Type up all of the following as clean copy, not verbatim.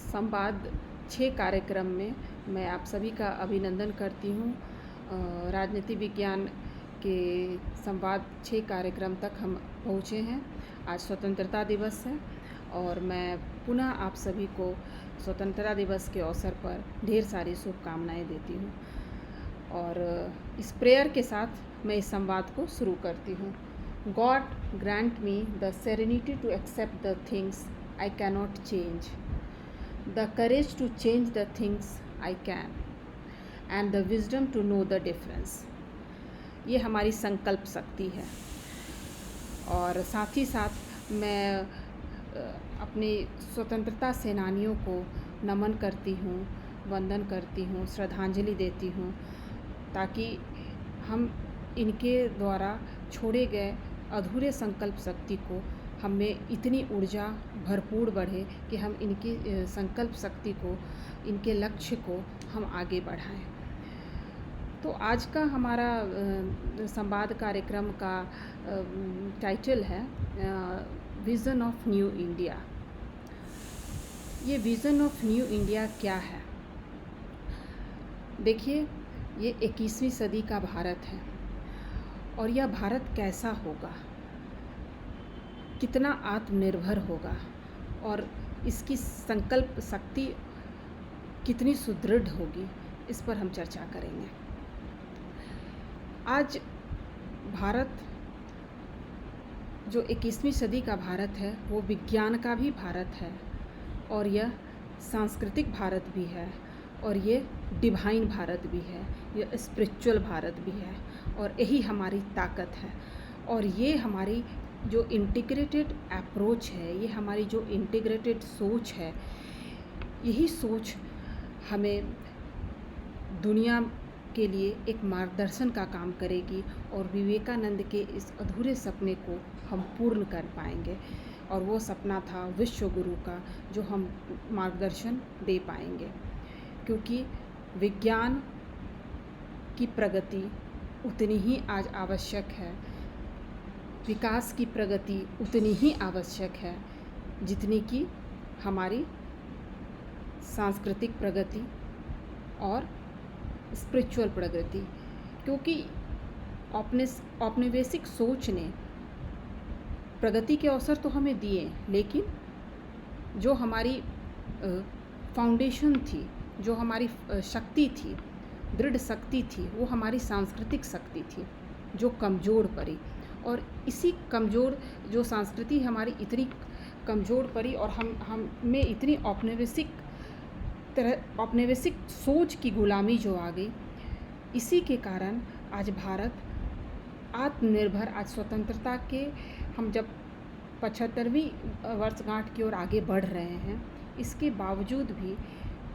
संवाद 6 कार्यक्रम में मैं आप सभी का अभिनंदन करती हूँ। राजनीति विज्ञान के संवाद 6 कार्यक्रम तक हम पहुँचे हैं। आज स्वतंत्रता दिवस है और मैं पुनः आप सभी को स्वतंत्रता दिवस के अवसर पर ढेर सारी शुभकामनाएं देती हूँ। और इस प्रेयर के साथ मैं इस संवाद को शुरू करती हूँ। God grant me the serenity to accept the things I cannot change, the courage to change the things I can, and the wisdom to know the difference। ये हमारी संकल्प शक्ति है। और साथ ही साथ मैं अपने स्वतंत्रता सेनानियों को नमन करती हूँ, वंदन करती हूँ, श्रद्धांजलि देती हूँ, ताकि हम इनके द्वारा छोड़े गए अधूरे संकल्प शक्ति को हमें इतनी ऊर्जा भरपूर बढ़े कि हम इनकी संकल्प शक्ति को, इनके लक्ष्य को हम आगे बढ़ाएं। तो आज का हमारा संवाद कार्यक्रम का टाइटल है विज़न ऑफ न्यू इंडिया। ये विज़न ऑफ न्यू इंडिया क्या है? देखिए, ये 21वीं सदी का भारत है और यह भारत कैसा होगा, कितना आत्मनिर्भर होगा और इसकी संकल्प शक्ति कितनी सुदृढ़ होगी, इस पर हम चर्चा करेंगे। आज भारत जो 21वीं सदी का भारत है वो विज्ञान का भी भारत है और यह सांस्कृतिक भारत भी है और ये डिवाइन भारत भी है, ये स्पिरिचुअल भारत भी है और यही हमारी ताकत है। और ये हमारी जो इंटीग्रेटेड अप्रोच है, ये हमारी जो इंटीग्रेटेड सोच है, यही सोच हमें दुनिया के लिए एक मार्गदर्शन का काम करेगी और विवेकानंद के इस अधूरे सपने को हम पूर्ण कर पाएंगे। और वो सपना था विश्व गुरु का, जो हम मार्गदर्शन दे पाएंगे, क्योंकि विज्ञान की प्रगति उतनी ही आज आवश्यक है, विकास की प्रगति उतनी ही आवश्यक है जितनी कि हमारी सांस्कृतिक प्रगति और स्पिरिचुअल प्रगति। क्योंकि औपनिवेशिक सोच ने प्रगति के अवसर तो हमें दिए, लेकिन जो हमारी फाउंडेशन थी, जो हमारी शक्ति थी, दृढ़ शक्ति थी, वो हमारी सांस्कृतिक शक्ति थी जो कमज़ोर पड़ी। और इसी कमज़ोर जो संस्कृति हमारी इतनी कमज़ोर पड़ी और हम में इतनी औपनिवेशिक सोच की गुलामी जो आ गई, इसी के कारण आज भारत आत्मनिर्भर, आज स्वतंत्रता के हम जब 75वीं वर्षगांठ की ओर आगे बढ़ रहे हैं, इसके बावजूद भी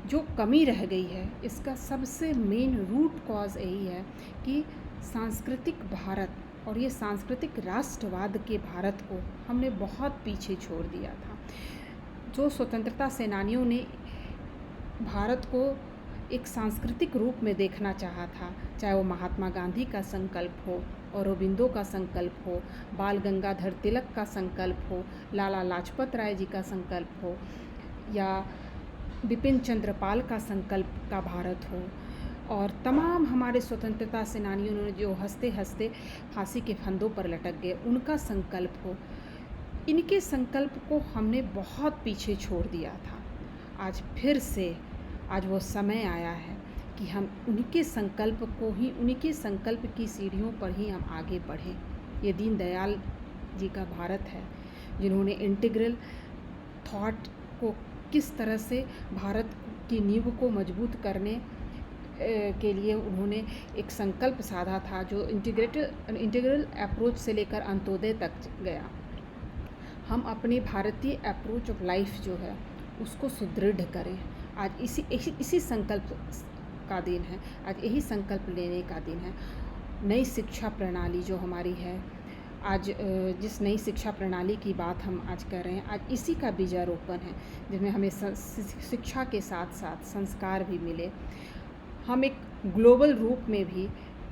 जो कमी रह गई है, इसका सबसे मेन रूट कॉज यही है कि सांस्कृतिक भारत और ये सांस्कृतिक राष्ट्रवाद के भारत को हमने बहुत पीछे छोड़ दिया था। जो स्वतंत्रता सेनानियों ने भारत को एक सांस्कृतिक रूप में देखना चाहा था, चाहे वो महात्मा गांधी का संकल्प हो, औरोबिंदो का संकल्प हो, बाल गंगाधर तिलक का संकल्प हो, लाला लाजपत राय जी का संकल्प हो, या बिपिन चंद्र पाल का संकल्प का भारत हो, और तमाम हमारे स्वतंत्रता सेनानियों ने जो हंसते हंसते फांसी के फंदों पर लटक गए, उनका संकल्प हो, इनके संकल्प को हमने बहुत पीछे छोड़ दिया था। आज फिर से आज वो समय आया है कि हम उनके संकल्प को ही, उनके संकल्प की सीढ़ियों पर ही हम आगे बढ़ें। ये दीनदयाल जी का भारत है, जिन्होंने इंटीग्रल थॉट को किस तरह से भारत की नींव को मजबूत करने के लिए उन्होंने एक संकल्प साधा था, जो इंटीग्रल अप्रोच से लेकर अंत्योदय तक गया। हम अपनी भारतीय अप्रोच ऑफ लाइफ जो है उसको सुदृढ़ करें। आज इसी संकल्प का दिन है, आज यही संकल्प लेने का दिन है। नई शिक्षा प्रणाली जो हमारी है, आज जिस नई शिक्षा प्रणाली की बात हम आज कर रहे हैं, आज इसी का बीजारोपण है, जिसमें हमें शिक्षा के साथ साथ संस्कार भी मिले। हम एक ग्लोबल रूप में भी,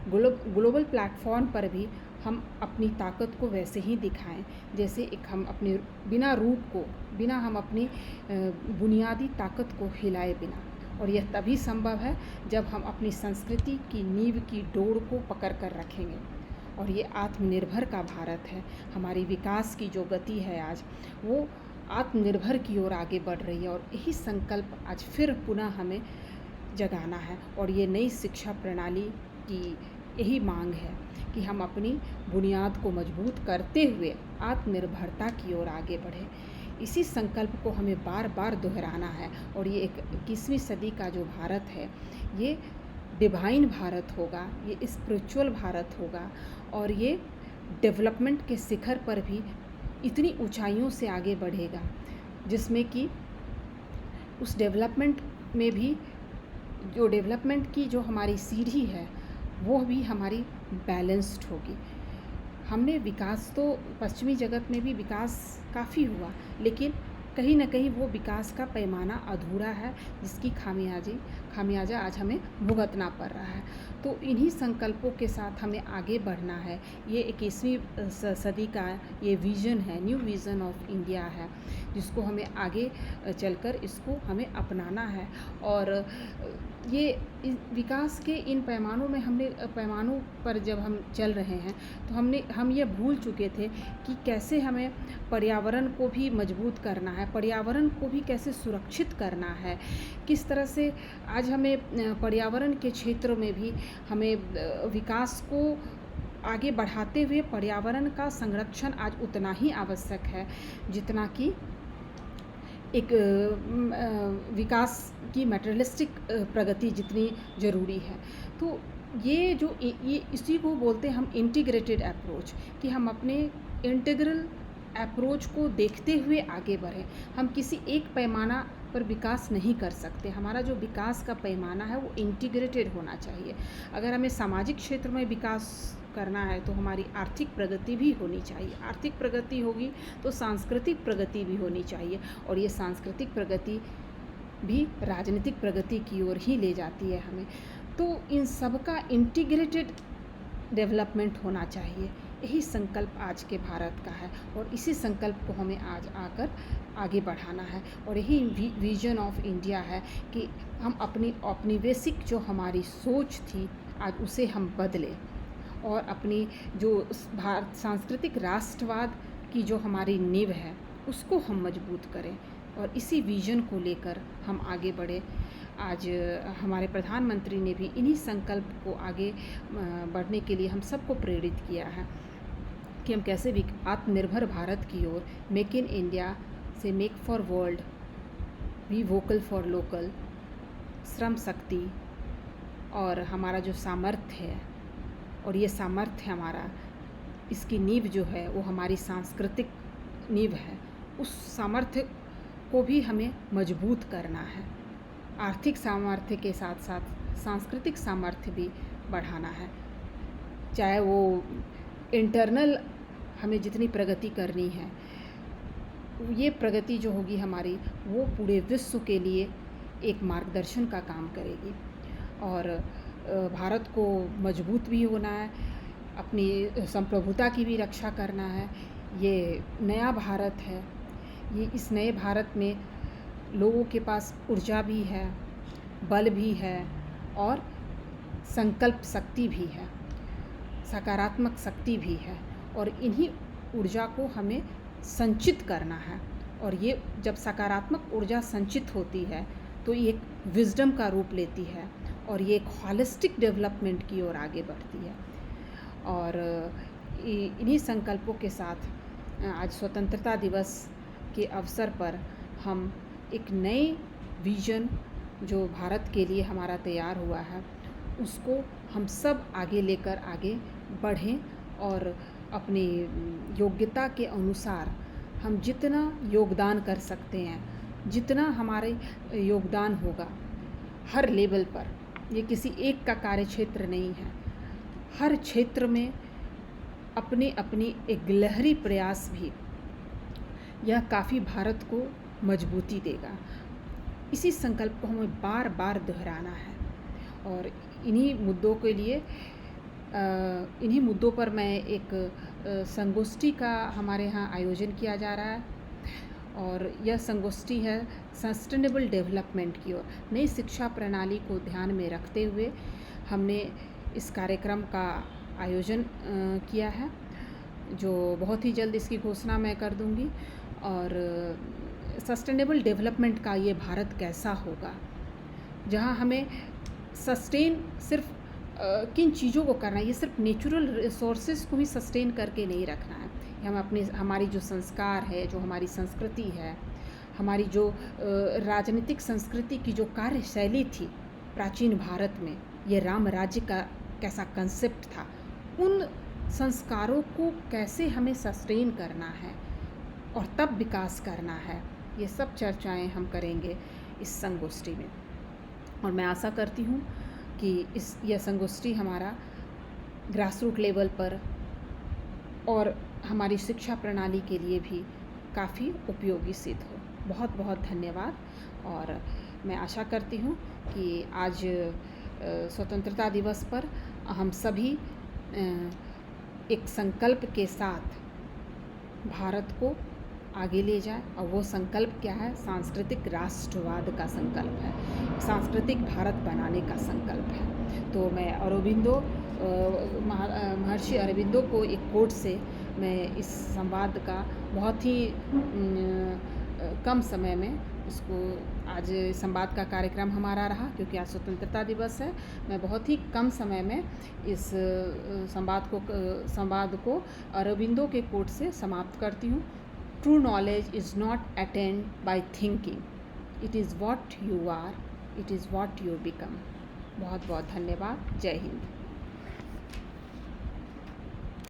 ग्लोबल प्लेटफॉर्म पर भी हम अपनी ताकत को वैसे ही दिखाएं जैसे एक हम अपने बिना रूप को, बिना हम अपनी बुनियादी ताकत को हिलाए बिना। और यह तभी संभव है जब हम अपनी संस्कृति की नींव की डोर को पकड़ कर रखेंगे। और ये आत्मनिर्भर का भारत है। हमारी विकास की जो गति है आज, वो आत्मनिर्भर की ओर आगे बढ़ रही है। और यही संकल्प आज फिर पुनः हमें जगाना है। और ये नई शिक्षा प्रणाली की यही मांग है कि हम अपनी बुनियाद को मजबूत करते हुए आत्मनिर्भरता की ओर आगे बढ़ें। इसी संकल्प को हमें बार बार दोहराना है। और ये 21वीं सदी का जो भारत है, ये डिवाइन भारत होगा, ये स्पिरिचुअल भारत होगा। और ये डेवलपमेंट के शिखर पर भी इतनी ऊंचाइयों से आगे बढ़ेगा, जिसमें कि उस डेवलपमेंट में भी जो डेवलपमेंट की जो हमारी सीढ़ी है, वो भी हमारी बैलेंस्ड होगी। हमने विकास तो पश्चिमी जगत में भी विकास काफ़ी हुआ, लेकिन कहीं ना कहीं वो विकास का पैमाना अधूरा है, जिसकी खामियाजा आज हमें भुगतना पड़ रहा है। तो इन्हीं संकल्पों के साथ हमें आगे बढ़ना है। ये 21वीं सदी का ये विज़न है, न्यू विज़न ऑफ इंडिया है, जिसको हमें आगे चलकर इसको हमें अपनाना है। और ये विकास के इन पैमानों पर जब हम चल रहे हैं, तो हम ये भूल चुके थे कि कैसे हमें पर्यावरण को भी मजबूत करना है, पर्यावरण को भी कैसे सुरक्षित करना है, किस तरह से आज हमें पर्यावरण के क्षेत्र में भी हमें विकास को आगे बढ़ाते हुए पर्यावरण का संरक्षण आज उतना ही आवश्यक है जितना कि एक विकास की मटेरियलिस्टिक प्रगति जितनी ज़रूरी है। तो ये इसी को बोलते हैं हम इंटीग्रेटेड अप्रोच, कि हम अपने इंटीग्रल अप्रोच को देखते हुए आगे बढ़ें। हम किसी एक पैमाना पर विकास नहीं कर सकते। हमारा जो विकास का पैमाना है वो इंटीग्रेटेड होना चाहिए। अगर हमें सामाजिक क्षेत्र में विकास करना है तो हमारी आर्थिक प्रगति भी होनी चाहिए। आर्थिक प्रगति होगी तो सांस्कृतिक प्रगति भी होनी चाहिए, और ये सांस्कृतिक प्रगति भी राजनीतिक प्रगति की ओर ही ले जाती है हमें। तो इन सब का इंटीग्रेटेड डेवलपमेंट होना चाहिए। यही संकल्प आज के भारत का है, और इसी संकल्प को हमें आज आकर आगे बढ़ाना है। और यही विजन ऑफ इंडिया है कि हम अपनी औपनिवेशिक जो हमारी सोच थी आज उसे हम बदलें, और अपनी जो भारत सांस्कृतिक राष्ट्रवाद की जो हमारी नींव है उसको हम मजबूत करें, और इसी विजन को लेकर हम आगे बढ़े। आज हमारे प्रधानमंत्री ने भी इन्हीं संकल्प को आगे बढ़ने के लिए हम सबको प्रेरित किया है कि हम कैसे भी आत्मनिर्भर भारत की ओर, मेक इन इंडिया से make for world, we vocal for local, श्रम शक्ति और हमारा जो सामर्थ्य है, और ये सामर्थ्य हमारा, इसकी नींव जो है वो हमारी सांस्कृतिक नींव है, उस सामर्थ्य को भी हमें मजबूत करना है। आर्थिक सामर्थ्य के साथ साथ सांस्कृतिक सामर्थ्य भी बढ़ाना है। चाहे वो इंटरनल हमें जितनी प्रगति करनी है, ये प्रगति जो होगी हमारी, वो पूरे विश्व के लिए एक मार्गदर्शन का काम करेगी। और भारत को मजबूत भी होना है, अपनी संप्रभुता की भी रक्षा करना है। ये नया भारत है, ये इस नए भारत में लोगों के पास ऊर्जा भी है, बल भी है, और संकल्प शक्ति भी है, सकारात्मक शक्ति भी है। और इन्हीं ऊर्जा को हमें संचित करना है। और ये जब सकारात्मक ऊर्जा संचित होती है तो ये एक विजडम का रूप लेती है, और ये एक हॉलिस्टिक डेवलपमेंट की ओर आगे बढ़ती है। और इन्हीं संकल्पों के साथ आज स्वतंत्रता दिवस के अवसर पर हम एक नए विजन जो भारत के लिए हमारा तैयार हुआ है, उसको हम सब आगे लेकर आगे बढ़ें, और अपनी योग्यता के अनुसार हम जितना योगदान कर सकते हैं, जितना हमारे योगदान होगा हर लेवल पर, ये किसी एक का कार्य क्षेत्र नहीं है, हर क्षेत्र में अपनी अपनी एक गिलहरी प्रयास भी, यह काफ़ी भारत को मजबूती देगा। इसी संकल्प को हमें बार बार दोहराना है। और इन्हीं मुद्दों के लिए इन्हीं मुद्दों पर मैं एक संगोष्ठी का हमारे यहाँ आयोजन किया जा रहा है और यह संगोष्ठी है सस्टेनेबल डेवलपमेंट की ओर। नई शिक्षा प्रणाली को ध्यान में रखते हुए हमने इस कार्यक्रम का आयोजन किया है, जो बहुत ही जल्द इसकी घोषणा मैं कर दूंगी। और सस्टेनेबल डेवलपमेंट का ये भारत कैसा होगा, जहाँ हमें सस्टेन सिर्फ किन चीज़ों को करना है, ये सिर्फ नेचुरल रिसोर्सेज को ही सस्टेन करके नहीं रखना है। हम हमारी जो संस्कार है, जो हमारी संस्कृति है, हमारी जो राजनीतिक संस्कृति की जो कार्यशैली थी प्राचीन भारत में, ये राम राज्य का कैसा कंसेप्ट था, उन संस्कारों को कैसे हमें सस्टेन करना है और तब विकास करना है, ये सब चर्चाएं हम करेंगे इस संगोष्ठी में। और मैं आशा करती हूँ कि यह संगोष्ठी हमारा ग्रास रूट लेवल पर और हमारी शिक्षा प्रणाली के लिए भी काफ़ी उपयोगी सिद्ध हो। बहुत बहुत धन्यवाद। और मैं आशा करती हूँ कि आज स्वतंत्रता दिवस पर हम सभी एक संकल्प के साथ भारत को आगे ले जाए। और वो संकल्प क्या है? सांस्कृतिक राष्ट्रवाद का संकल्प है, सांस्कृतिक भारत बनाने का संकल्प है। तो मैं महर्षि अरबिंदो को एक कोट से मैं इस संवाद का बहुत ही कम समय में उसको, आज संवाद का कार्यक्रम हमारा रहा क्योंकि आज स्वतंत्रता दिवस है, मैं बहुत ही कम समय में इस संवाद को अरबिंदो के कोट से समाप्त करती हूँ। True knowledge is not attained by thinking. It is what you are. It is what you become. बहुत बहुत धन्यवाद। जय हिंद।